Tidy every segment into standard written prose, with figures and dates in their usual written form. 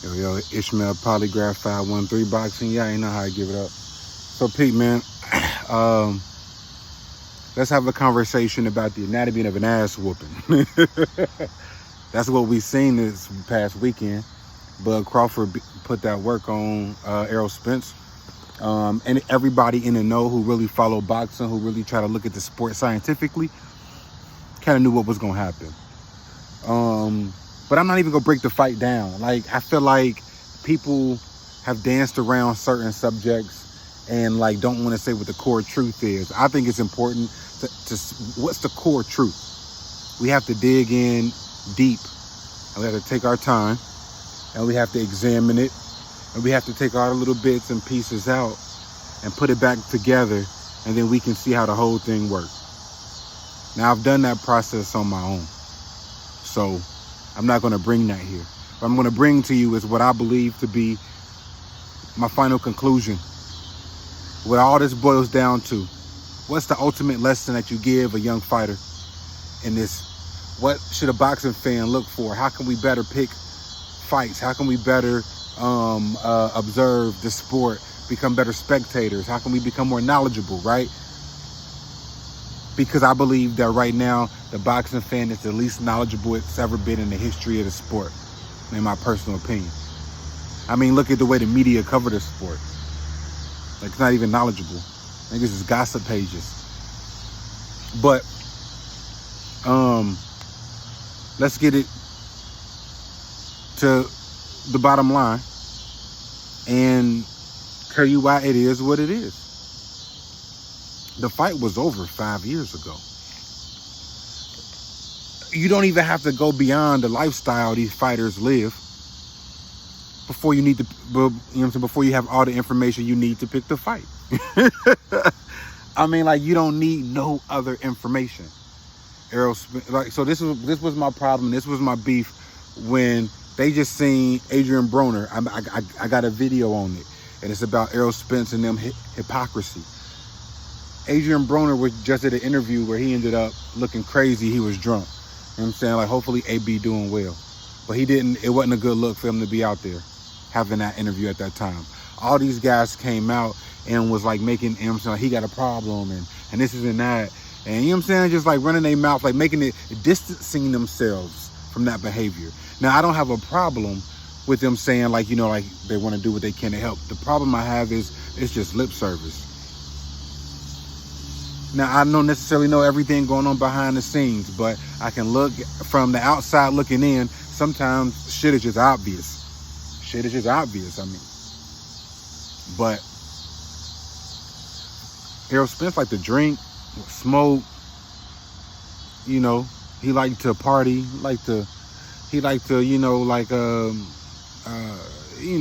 Yo, Ishmael Polygraph 513 boxing. Yeah, I ain't know how to give it up. So, Pete, man, let's have a conversation about the anatomy of an ass whooping. That's what we seen this past weekend. Bud Crawford put that work on Errol Spence. And everybody in the know who really follow boxing, who really try to look at the sport scientifically, kind of knew what was going to happen. But I'm not even going to break the fight down. Like, I feel like people have danced around certain subjects and, like, don't want to say what the core truth is. I think it's important to what's the core truth? We have to dig in deep, and we have to take our time, and we have to examine it, and we have to take all the little bits and pieces out and put it back together, and then we can see how the whole thing works. Now, I've done that process on my own, so I'm not going to bring that here. What I'm going to bring to you is what I believe to be my final conclusion. What all this boils down to. What's the ultimate lesson that you give a young fighter in this? What should a boxing fan look for? How can we better pick fights? How can we better observe the sport, become better spectators? How can we become more knowledgeable, right? Because I believe that right now, the boxing fan is the least knowledgeable it's ever been in the history of the sport, in my personal opinion. I mean, look at the way the media cover the sport. Like, it's not even knowledgeable. I think this is gossip pages. But, let's get it to the bottom line and tell you why it is what it is. The fight was over 5 years ago. You don't even have to go beyond the lifestyle these fighters live before you need to, before you have all the information you need to pick the fight. I mean, like, you don't need no other information. So this was my problem. This was my beef when they just seen Adrian Broner. I got a video on it, and it's about Errol Spence and them hypocrisy. Adrian Broner was just at an interview where he ended up looking crazy. He was drunk. You know what I'm saying? Like, hopefully AB doing well. But it wasn't a good look for him to be out there having that interview at that time. All these guys came out and was like making, you know what I'm saying, like, he got a problem and this is and that. And, you know what I'm saying, just like running their mouth, like making it, distancing themselves from that behavior. Now, I don't have a problem with them saying, like, you know, like they want to do what they can to help. The problem I have is it's just lip service. Now, I don't necessarily know everything going on behind the scenes, but I can look from the outside looking in. Sometimes shit is just obvious. Shit is just obvious, I mean. But Errol Spence liked to drink, smoke, you know, he liked to party, he liked to, you know, like, you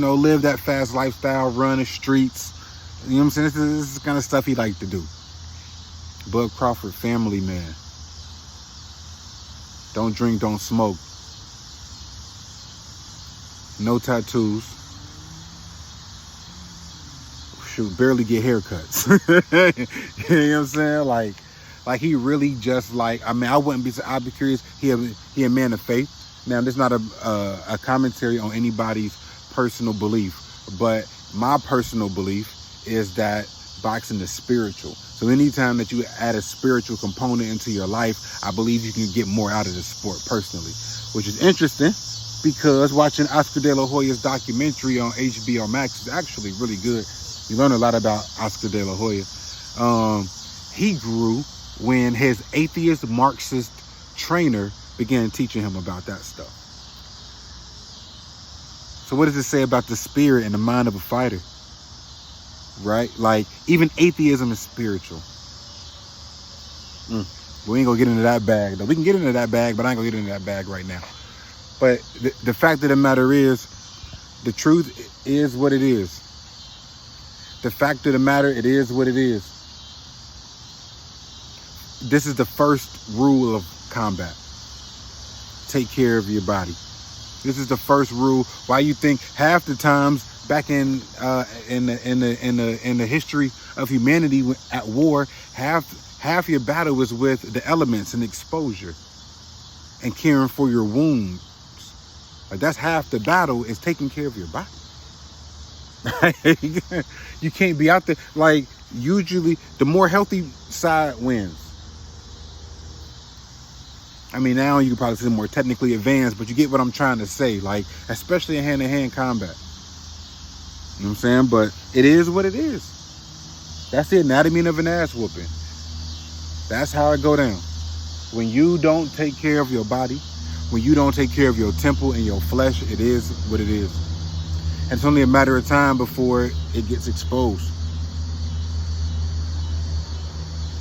know, live that fast lifestyle, run the streets. You know what I'm saying? This is the kind of stuff he liked to do. Bud Crawford, family man. Don't drink, don't smoke. No tattoos. Shoot, barely get haircuts. You know what I'm saying? Like he really just like, I mean, I'd be curious. He a man of faith. Now, this is not a commentary on anybody's personal belief, but my personal belief is that boxing is spiritual. So anytime that you add a spiritual component into your life, I believe you can get more out of the sport personally, which is interesting because watching Oscar De La Hoya's documentary on HBO Max is actually really good. You learn a lot about Oscar De La Hoya. He grew when his atheist Marxist trainer began teaching him about that stuff. So what does it say about the spirit and the mind of a fighter? Right? Like, even atheism is spiritual. We ain't gonna get into that bag, though. We can get into that bag, but I ain't gonna get into that bag right now. But the fact of the matter is, the truth is what it is. The fact of the matter, it is what it is. This is the first rule of combat. Take care of your body. This is the first rule. Why you think half the times back in the history of humanity at war, half your battle was with the elements and exposure and caring for your wounds. Like, that's half the battle, is taking care of your body. You can't be out there. Like, usually the more healthy side wins. I mean, now you can probably say more technically advanced, but you get what I'm trying to say. Like, especially in hand-to-hand combat. You know what I'm saying? But it is what it is. That's the anatomy of an ass whooping. That's how it go down. When you don't take care of your body, when you don't take care of your temple and your flesh, it is what it is. And it's only a matter of time before it gets exposed.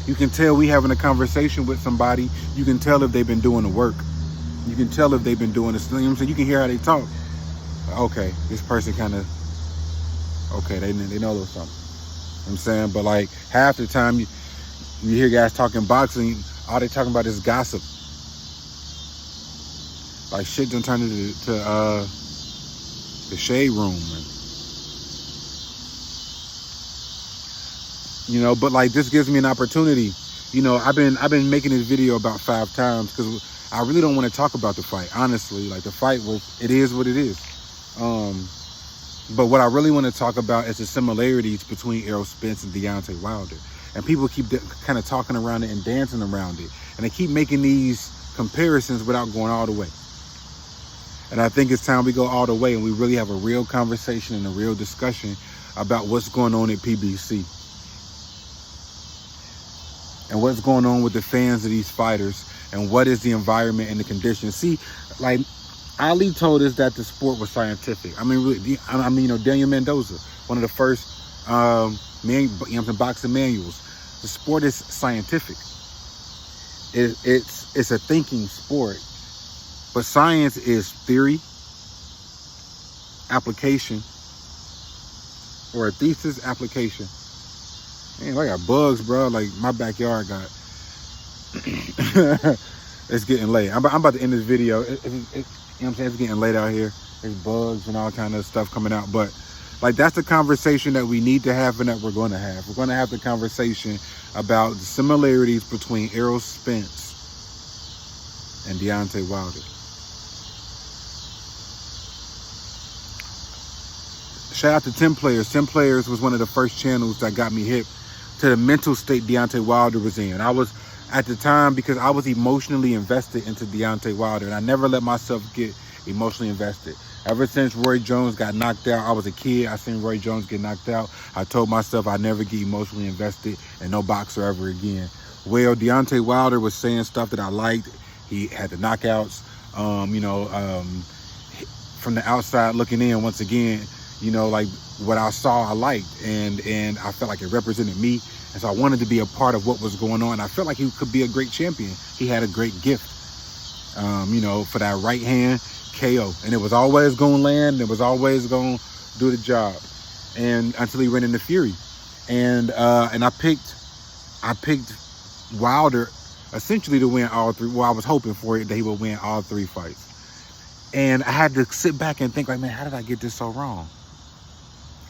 You can tell we having a conversation with somebody. You can tell if they've been doing the work. You can tell if they've been doing this. You know what I'm saying? You can hear how they talk. Okay, this person kind of, okay, they know a little something. You know what I'm saying? But like half the time you hear guys talking boxing, all they talking about is gossip. Like shit done turned into the shade room. And, you know, but like this gives me an opportunity. You know, I've been making this video about 5 times because I really don't want to talk about the fight. Honestly, like the fight it is what it is. But what I really want to talk about is the similarities between Errol Spence and Deontay Wilder. And people keep kind of talking around it and dancing around it. And they keep making these comparisons without going all the way. And I think it's time we go all the way and we really have a real conversation and a real discussion about what's going on at PBC. And what's going on with the fans of these fighters. And what is the environment and the conditions. See, like, Ali told us that the sport was scientific. I mean, you know, Daniel Mendoza, one of the first boxing manuals. The sport is scientific. It's a thinking sport. But science is theory, application, or a thesis application. Man, I got bugs, bro. Like, my backyard got... It's getting late. I'm about to end this video. You know what I'm saying? It's getting late out here. There's bugs and all kind of stuff coming out. But, like, that's the conversation that we need to have and that we're going to have. We're going to have the conversation about the similarities between Errol Spence and Deontay Wilder. Shout out to 10 Players. 10 Players was one of the first channels that got me hip to the mental state Deontay Wilder was in. I was, at the time, because I was emotionally invested into Deontay Wilder, and I never let myself get emotionally invested. Ever since Roy Jones got knocked out, I was a kid, I seen Roy Jones get knocked out. I told myself I'd never get emotionally invested in no boxer ever again. Well, Deontay Wilder was saying stuff that I liked. He had the knockouts, from the outside looking in, once again, you know, like what I saw, I liked, and I felt like it represented me. And so I wanted to be a part of what was going on. I felt like he could be a great champion. He had a great gift, you know, for that right hand KO. And it was always going to land. It was always going to do the job. And until he ran into Fury. And I picked Wilder essentially to win all 3. Well, I was hoping for it that he would win all 3 fights. And I had to sit back and think, like, man, how did I get this so wrong?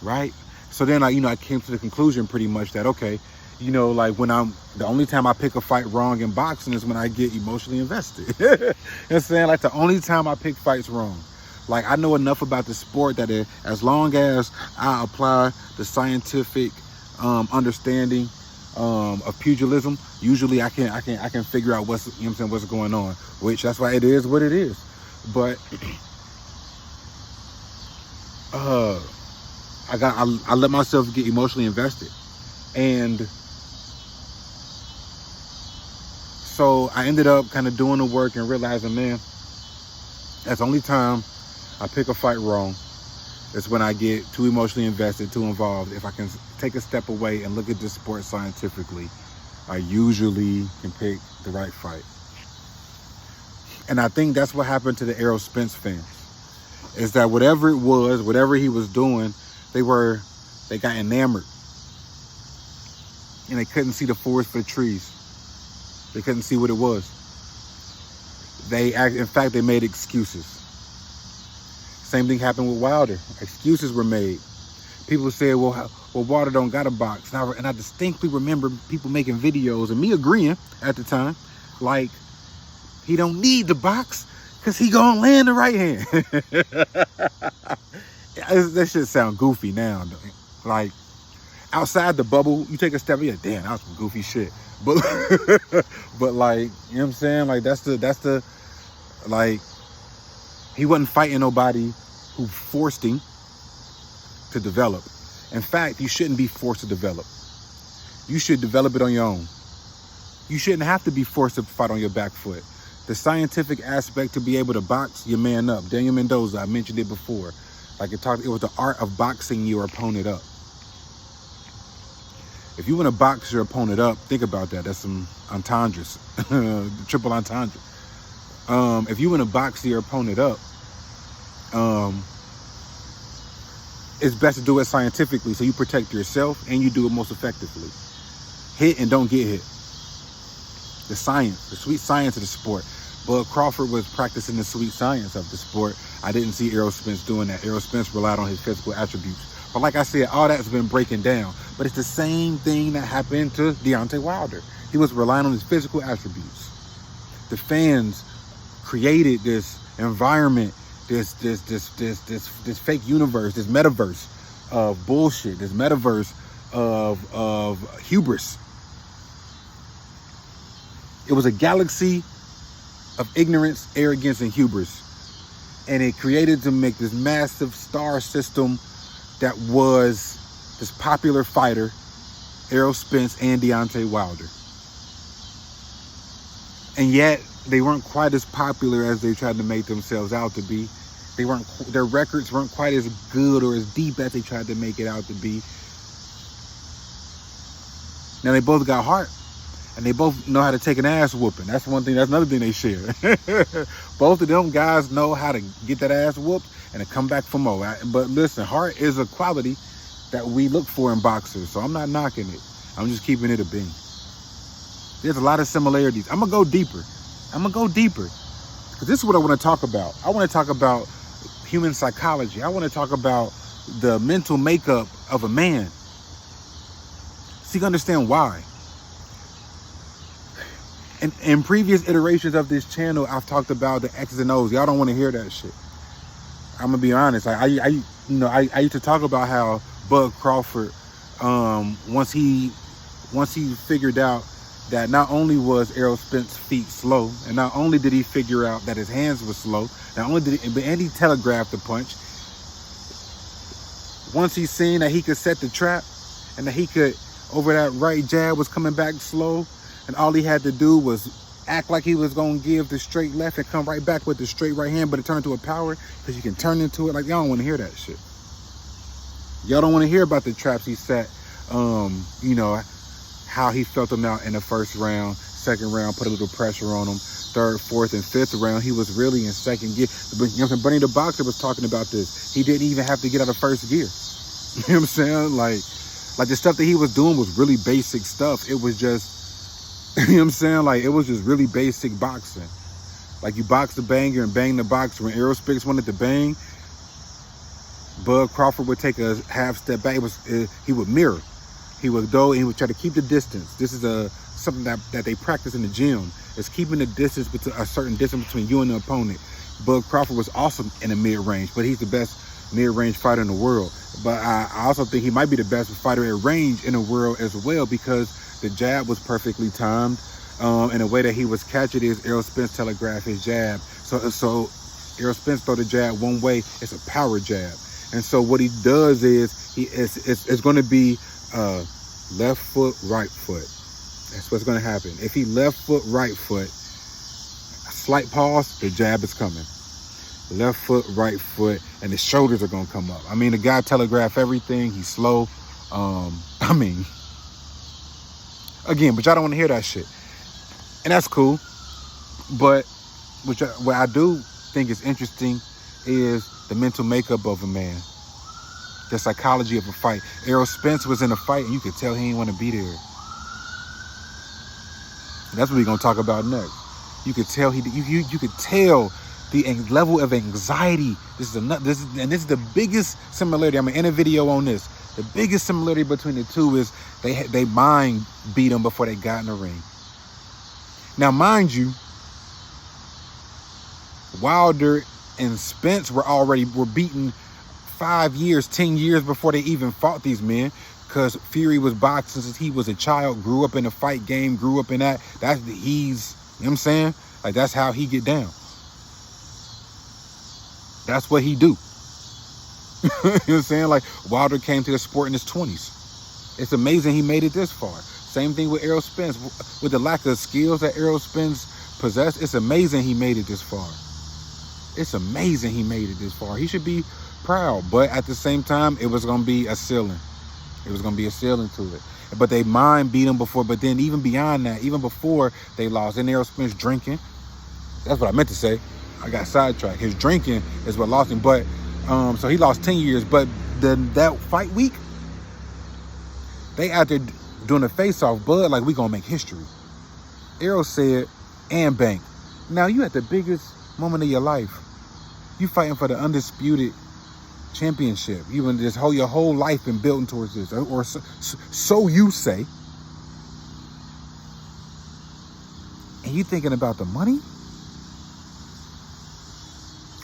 Right? So then, like, you know, I came to the conclusion pretty much that, okay, you know, like the only time I pick a fight wrong in boxing is when I get emotionally invested. You know what I'm saying? Like, the only time I pick fights wrong. Like, I know enough about the sport that as long as I apply the scientific understanding of pugilism, usually I can figure out what's, you know what I'm saying, what's going on. Which, that's why it is what it is. But I let myself get emotionally invested. And so I ended up kind of doing the work and realizing, man, that's the only time I pick a fight wrong. It's when I get too emotionally invested, too involved. If I can take a step away and look at this sport scientifically, I usually can pick the right fight. And I think that's what happened to the Errol Spence fans. Is that whatever it was, whatever he was doing, they got enamored. And they couldn't see the forest for the trees. They couldn't see what it was. In fact, they made excuses. Same thing happened with Wilder. Excuses were made. People said, well, Wilder don't got a box. And I distinctly remember people making videos and me agreeing at the time, like, he don't need the box Because he gonna land the right hand. That shit sound goofy now. Like, outside the bubble, you take a step, yeah, damn, that was some goofy shit. But but like, you know what I'm saying? Like, that's the like, he wasn't fighting nobody who forced him to develop. In fact, you shouldn't be forced to develop. You should develop it on your own. You shouldn't have to be forced to fight on your back foot. The scientific aspect to be able to box your man up. Daniel Mendoza, I mentioned it before. Like, it was the art of boxing your opponent up. If you want to box your opponent up, think about that. That's some entendres, triple entendre. If you want to box your opponent up, it's best to do it scientifically so you protect yourself and you do it most effectively. Hit and don't get hit. The science, the sweet science of the sport. Bud Crawford was practicing the sweet science of the sport. I didn't see Errol Spence doing that. Errol Spence relied on his physical attributes. But like I said, all that's been breaking down. But it's the same thing that happened to Deontay Wilder. He was relying on his physical attributes. The fans created this environment, this fake universe, this metaverse of bullshit, this metaverse of hubris. It was a galaxy of ignorance, arrogance, and hubris. And it created to make this massive star system that was this popular fighter, Errol Spence and Deontay Wilder. And yet, they weren't quite as popular as they tried to make themselves out to be. Their records weren't quite as good or as deep as they tried to make it out to be. Now, they both got heart. And they both know how to take an ass whooping. That's one thing. That's another thing they share. Both of them guys know how to get that ass whooped and to come back for more. But listen, heart is a quality that we look for in boxers. So I'm not knocking it. I'm just keeping it a bean. There's a lot of similarities. I'm going to go deeper. Because this is what I want to talk about. I want to talk about human psychology. I want to talk about the mental makeup of a man. So you can understand why. In previous iterations of this channel, I've talked about the X's and O's. Y'all don't want to hear that shit. I'm gonna be honest. I used to talk about how Bud Crawford, once he figured out that not only was Errol Spence's feet slow, and not only did he figure out that his hands were slow, and he telegraphed the punch. Once he seen that he could set the trap, and that he could, over that right jab was coming back slow. And all he had to do was act like he was going to give the straight left and come right back with the straight right hand, but it turned to a power because you can turn into it. Like, y'all don't want to hear that shit. Y'all don't want to hear about the traps he set. You know, how he felt them out in the first round, second round, put a little pressure on him. Third, fourth, and fifth round, he was really in second gear. You know, Bunny the Boxer was talking about this. He didn't even have to get out of first gear. You know what I'm saying? Like the stuff that he was doing was really basic stuff. It was just, you know what I'm saying? Like, it was just really basic boxing. Like, you box the banger and bang the boxer. When Errol Spence wanted to bang, Bud Crawford would take a half step back. He would mirror. He would go and he would try to keep the distance. This is something that they practice in the gym. It's keeping the distance, a certain distance between you and the opponent. Bud Crawford was awesome in the mid-range, but he's the best mid-range fighter in the world. But I also think he might be the best fighter at range in the world as well, because the jab was perfectly timed, and the way that he was catching is Errol Spence telegraphed his jab. So Errol Spence throw the jab one way, it's a power jab. And so what he does is it's going to be left foot, right foot. That's what's going to happen. If he left foot, right foot, a slight pause, the jab is coming. Left foot, right foot, and the shoulders are going to come up. I mean, the guy telegraphed everything. He's slow. Again, but y'all don't want to hear that shit. And that's cool. But what I do think is interesting is the mental makeup of a man. The psychology of a fight. Errol Spence was in a fight and you could tell he didn't want to be there. That's what we're going to talk about next. You could tell you could tell the level of anxiety. This is the biggest similarity. I'm going to end a video on this. The biggest similarity between the two is they mind beat them before they got in the ring. Now, mind you, Wilder and Spence were beaten 5 years, 10 years before they even fought these men, because Fury was boxing since he was a child, grew up in the fight game, grew up in that. You know what I'm saying? Like, that's how he get down. That's what he do. You know what I'm saying? Like, Wilder came to the sport in his 20s. It's amazing he made it this far. Same thing with Errol Spence. With the lack of skills that Errol Spence possessed, it's amazing he made it this far. It's amazing he made it this far. He should be proud. But at the same time, it was going to be a ceiling. It was going to be a ceiling to it. But they mind beat him before. But then even beyond that, even before they lost, and Errol Spence drinking. That's what I meant to say. I got sidetracked. His drinking is what lost him. But so he lost 10 years. But that fight week, they out there doing a face-off. Bud, like, we going to make history. Errol said, and Bank, now you at the biggest moment of your life. You fighting for the undisputed championship. You in this your whole life been building towards this, or so you say. And you thinking about the money?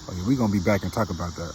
Oh yeah, we gonna be back and talk about that.